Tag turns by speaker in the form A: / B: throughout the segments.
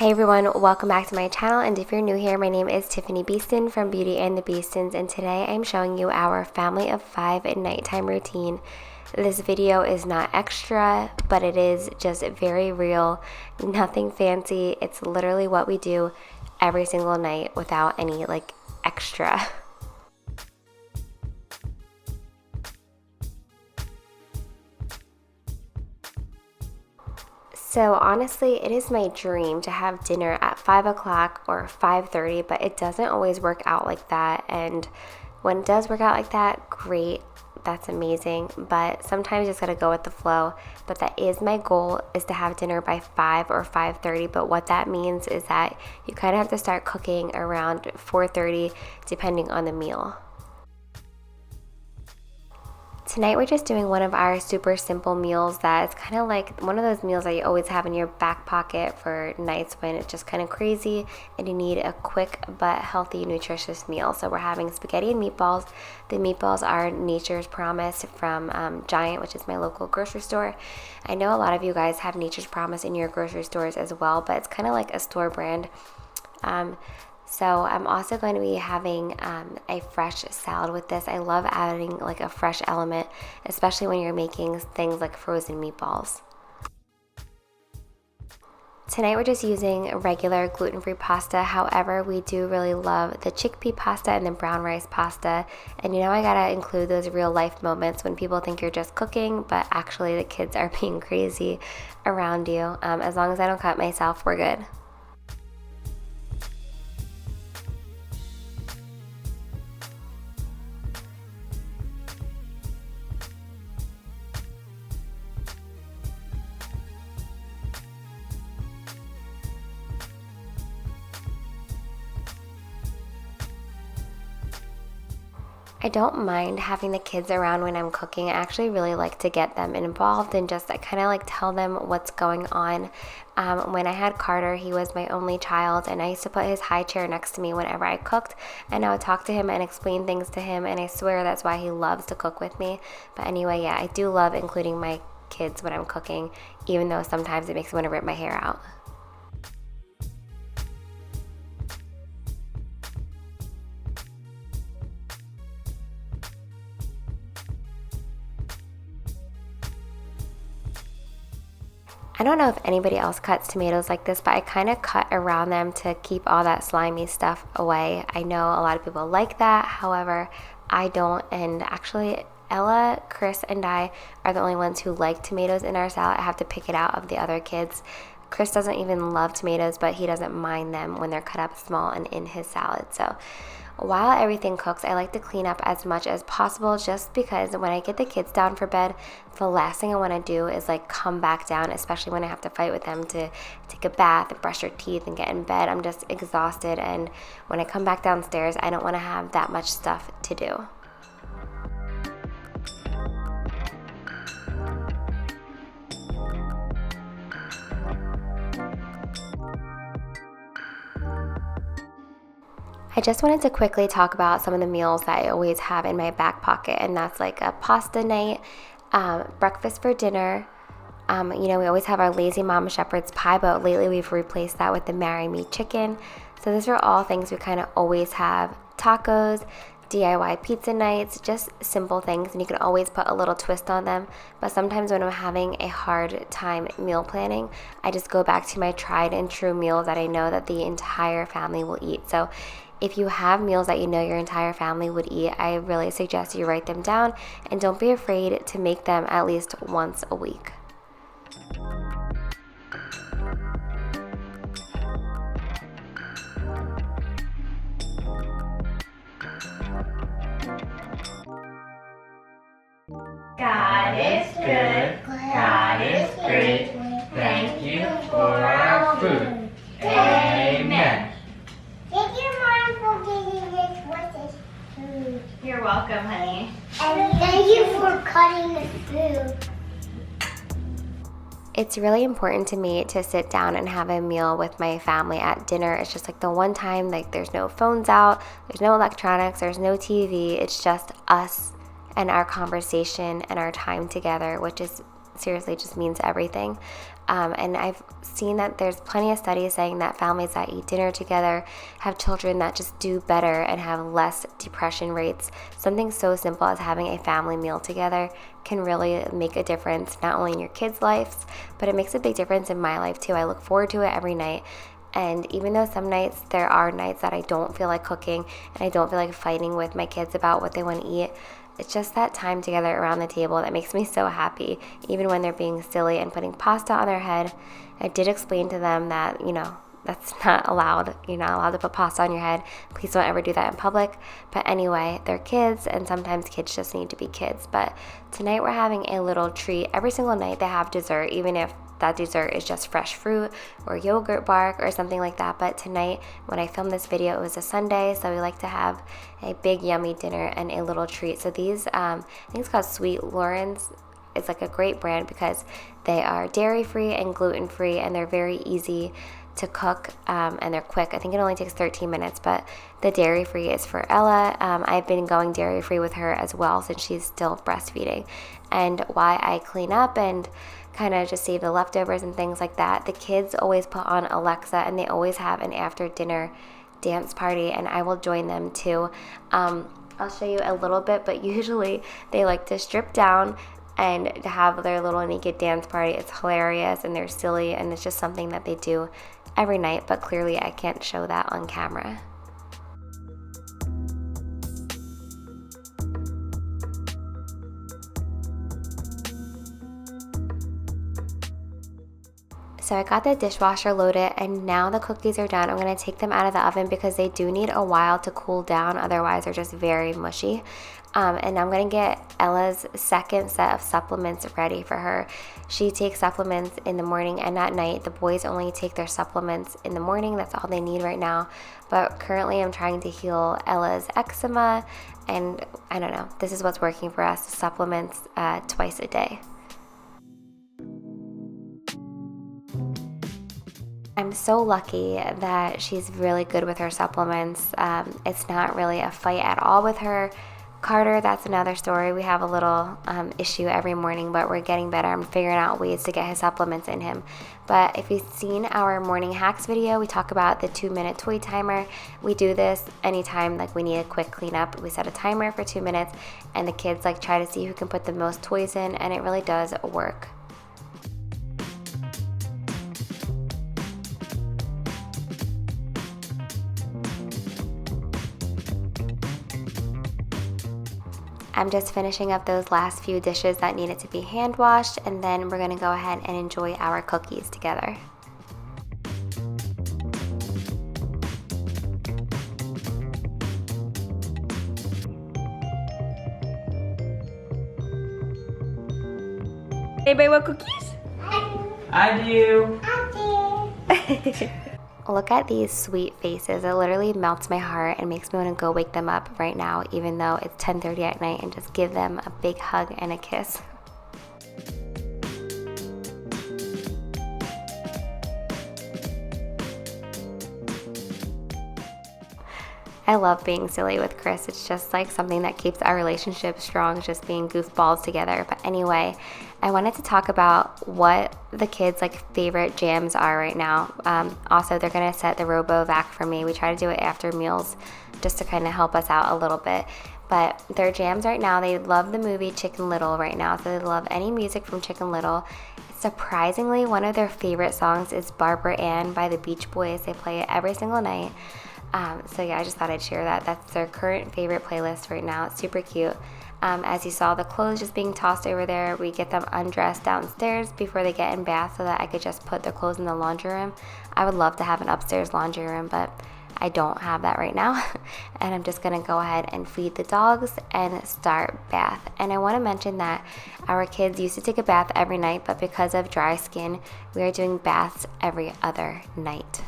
A: Hey everyone, welcome back to my channel, and if you're new here, my name is Tiffani Beaston from Beauty and the Beastons, and today I'm showing you our family of 5 nighttime routine. This video is not extra, but it is just very real, nothing fancy. It's literally what we do every single night without any extra. So honestly, it is my dream to have dinner at 5 o'clock or 5:30, but it doesn't always work out like that. And when it does work out like that, great, that's amazing. But sometimes you just gotta go with the flow. But that is my goal, is to have dinner by 5 or 5:30. But what that means is that you kind of have to start cooking around 4:30, depending on the meal. Tonight we're just doing one of our super simple meals that is kind of like one of those meals that you always have in your back pocket for nights when it's just kind of crazy and you need a quick but healthy, nutritious meal. So we're having spaghetti and meatballs. The meatballs are Nature's Promise from Giant, which is my local grocery store. I know a lot of you guys have Nature's Promise in your grocery stores as well, but it's kind of like a store brand. So I'm also going to be having a fresh salad with this. I love adding a fresh element, especially when you're making things like frozen meatballs. Tonight we're just using regular gluten-free pasta. However, we do really love the chickpea pasta and the brown rice pasta. And I gotta include those real life moments when people think you're just cooking, but actually the kids are being crazy around you. As long as I don't cut myself, we're good. I don't mind having the kids around when I'm cooking. I actually really like to get them involved and just kind of tell them what's going on. When I had Carter, he was my only child, and I used to put his high chair next to me whenever I cooked, and I would talk to him and explain things to him, and I swear that's why he loves to cook with me. But anyway, yeah, I do love including my kids when I'm cooking, even though sometimes it makes me want to rip my hair out. I don't know if anybody else cuts tomatoes like this, but I kind of cut around them to keep all that slimy stuff away. I know a lot of people like that, however, I don't, and actually Ella, Chris, and I are the only ones who like tomatoes in our salad. I have to pick it out of the other kids. Chris doesn't even love tomatoes, but he doesn't mind them when they're cut up small and in his salad. So while everything cooks, I like to clean up as much as possible, just because when I get the kids down for bed, the last thing I want to do is come back down, especially when I have to fight with them to take a bath and brush their teeth and get in bed. I'm just exhausted, and when I come back downstairs, I don't want to have that much stuff to do. I just wanted to quickly talk about some of the meals that I always have in my back pocket, and that's a pasta night, breakfast for dinner. We always have our lazy mama shepherd's pie, but lately we've replaced that with the marry me chicken. So those are all things we kind of always have. Tacos, DIY pizza nights, just simple things, and you can always put a little twist on them. But sometimes when I'm having a hard time meal planning, I just go back to my tried and true meals that I know that the entire family will eat. So if you have meals that you know your entire family would eat, I really suggest you write them down, and don't be afraid to make them at least once a week.
B: God is good, God is great, thank you for our food. Amen.
C: Thank you, Mom, for giving this with this food.
B: You're welcome, honey.
C: And thank you for cutting the food.
A: It's really important to me to sit down and have a meal with my family at dinner. It's just the one time, there's no phones out, there's no electronics, there's no TV. It's just us and our conversation and our time together, which is seriously just means everything. And I've seen that there's plenty of studies saying that families that eat dinner together have children that just do better and have less depression rates. Something so simple as having a family meal together can really make a difference, not only in your kids' lives, but it makes a big difference in my life too. I look forward to it every night. And even though some nights, there are nights that I don't feel like cooking and I don't feel like fighting with my kids about what they want to eat, it's just that time together around the table that makes me so happy, even when they're being silly and putting pasta on their head. I did explain to them that, that's not allowed. You're not allowed to put pasta on your head. Please don't ever do that in public. But anyway, they're kids, and sometimes kids just need to be kids. But tonight we're having a little treat. Every single night they have dessert, even if that dessert is just fresh fruit or yogurt bark or something like that. But tonight, when I filmed this video, it was a Sunday, so we like to have a big yummy dinner and a little treat. So these, I think it's called Sweet Lauren's. It's like a great brand because they are dairy-free and gluten-free, and they're very easy to cook, and they're quick. I think it only takes 13 minutes, but the dairy-free is for Ella. I've been going dairy-free with her as well since she's still breastfeeding. And why I clean up and kind of just save the leftovers and things like that, the kids always put on Alexa, and they always have an after-dinner dance party, and I will join them too. I'll show you a little bit, but usually they like to strip down and to have their little naked dance party. It's hilarious, and they're silly, and it's just something that they do every night, but clearly I can't show that on camera. So I got the dishwasher loaded, and now the cookies are done. I'm going to take them out of the oven because they do need a while to cool down, otherwise they're just very mushy. And I'm going to get Ella's second set of supplements ready for her. She takes supplements in the morning and at night. The boys only take their supplements in the morning. That's all they need right now. But currently I'm trying to heal Ella's eczema, and I don't know. This is what's working for us, supplements twice a day. I'm so lucky that she's really good with her supplements. It's not really a fight at all with her. Carter, that's another story. We have a little issue every morning, but we're getting better. I'm figuring out ways to get his supplements in him. But if you've seen our morning hacks video, we talk about the 2-minute toy timer. We do this anytime like we need a quick cleanup. We set a timer for 2 minutes, and the kids try to see who can put the most toys in, and it really does work. I'm just finishing up those last few dishes that needed to be hand washed, and then we're going to go ahead and enjoy our cookies together.
B: Anybody want cookies? I do.
A: Look at these sweet faces. It literally melts my heart and makes me want to go wake them up right now, even though it's 10:30 at night, and just give them a big hug and a kiss. I love being silly with Chris. It's just something that keeps our relationship strong, just being goofballs together. But anyway, I wanted to talk about what the kids' favorite jams are right now. Also, they're gonna set the RoboVac for me. We try to do it after meals just to kind of help us out a little bit. But their jams right now, they love the movie Chicken Little right now, so they love any music from Chicken Little. Surprisingly, one of their favorite songs is Barbara Ann by the Beach Boys. They play it every single night. So yeah, I just thought I'd share that. That's their current favorite playlist right now. It's super cute. As you saw, the clothes just being tossed over there. We get them undressed downstairs before they get in bath so that I could just put their clothes in the laundry room. I would love to have an upstairs laundry room, but I don't have that right now. And I'm just gonna go ahead and feed the dogs and start bath. And I want to mention that our kids used to take a bath every night, but because of dry skin, we are doing baths every other night.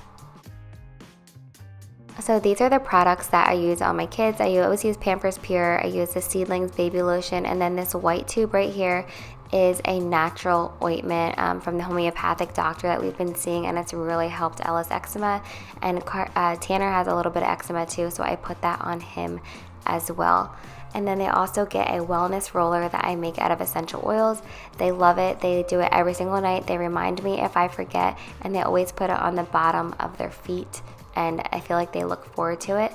A: So these are the products that I use on my kids. I always use Pampers Pure. I use the Seedlings baby lotion, and then this white tube right here is a natural ointment from the homeopathic doctor that we've been seeing, and it's really helped Ella's eczema. And Tanner has a little bit of eczema too, so I put that on him as well. And then they also get a wellness roller that I make out of essential oils. They love it. They do it every single night. They remind me if I forget, and they always put it on the bottom of their feet, and I feel like they look forward to it.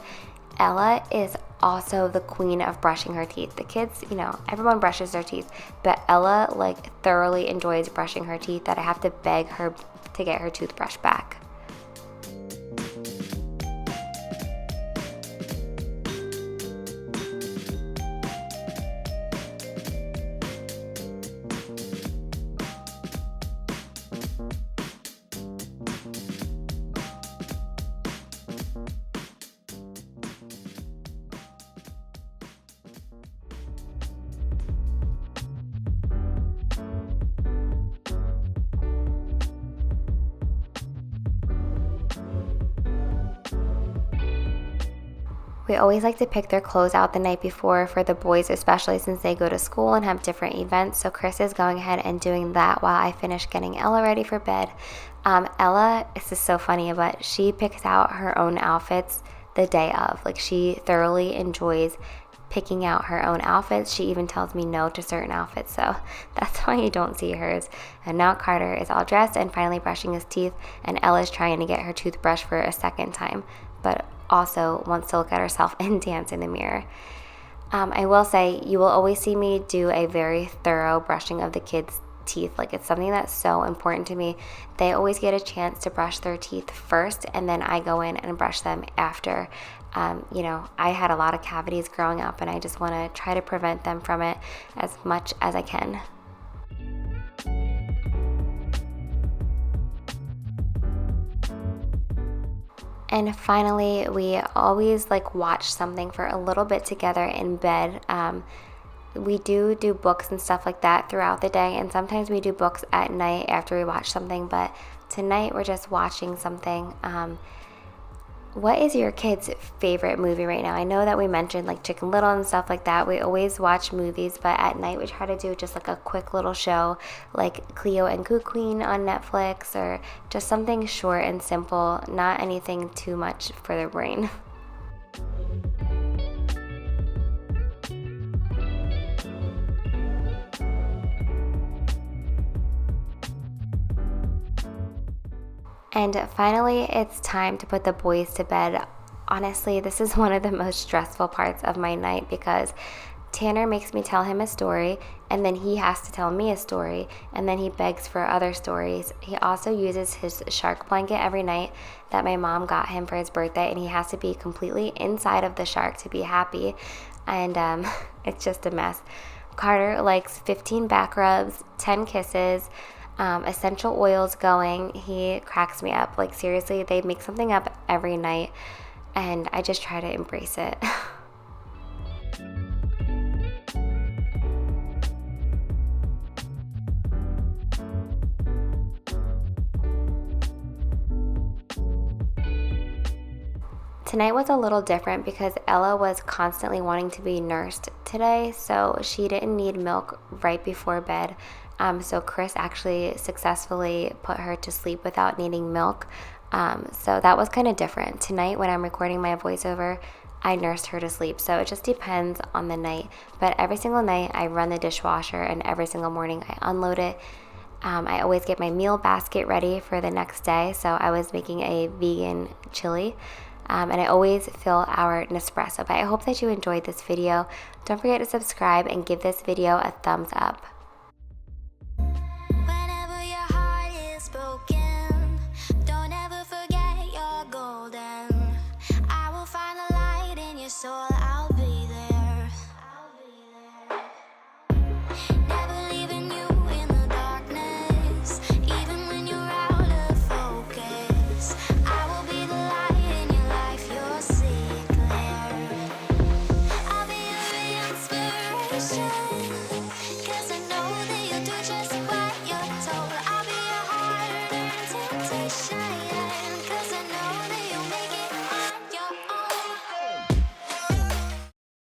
A: Ella is also the queen of brushing her teeth. The kids, you know, everyone brushes their teeth, but Ella like thoroughly enjoys brushing her teeth that I have to beg her to get her toothbrush back. We always like to pick their clothes out the night before for the boys, especially since they go to school and have different events. So Chris is going ahead and doing that while I finish getting Ella ready for bed. Ella, this is so funny, but she picks out her own outfits the day of. Like, she thoroughly enjoys picking out her own outfits. She even tells me no to certain outfits, so that's why you don't see hers. And now Carter is all dressed and finally brushing his teeth, and Ella's trying to get her toothbrush for a second time, but also wants to look at herself and dance in the mirror. I will say, you will always see me do a very thorough brushing of the kids' teeth. Like, it's something that's so important to me. They always get a chance to brush their teeth first, and then I go in and brush them after. You know, I had a lot of cavities growing up, and I just want to try to prevent them from it as much as I can. And finally, we always like watch something for a little bit together in bed. We do books and stuff like that throughout the day, and sometimes we do books at night after we watch something, but tonight we're just watching something. What is your kid's favorite movie right now? I know that we mentioned like Chicken Little and stuff like that. We always watch movies, but at night we try to do just like a quick little show like Cleo and Goo Queen on Netflix, or just something short and simple, not anything too much for their brain. And finally, it's time to put the boys to bed. Honestly, this is one of the most stressful parts of my night because Tanner makes me tell him a story, and then he has to tell me a story, and then he begs for other stories. He also uses his shark blanket every night that my mom got him for his birthday, and he has to be completely inside of the shark to be happy, and it's just a mess. Carter likes 15 back rubs, 10 kisses, essential oils going. He cracks me up. Like, seriously, they make something up every night, and I just try to embrace it. Tonight was a little different because Ella was constantly wanting to be nursed today, so she didn't need milk right before bed. So Chris actually successfully put her to sleep without needing milk. So that was kind of different. Tonight when I'm recording my voiceover, I nursed her to sleep. So it just depends on the night. But every single night I run the dishwasher, and every single morning I unload it. I always get my meal basket ready for the next day. So I was making a vegan chili. And I always fill our Nespresso. But I hope that you enjoyed this video. Don't forget to subscribe and give this video a thumbs up.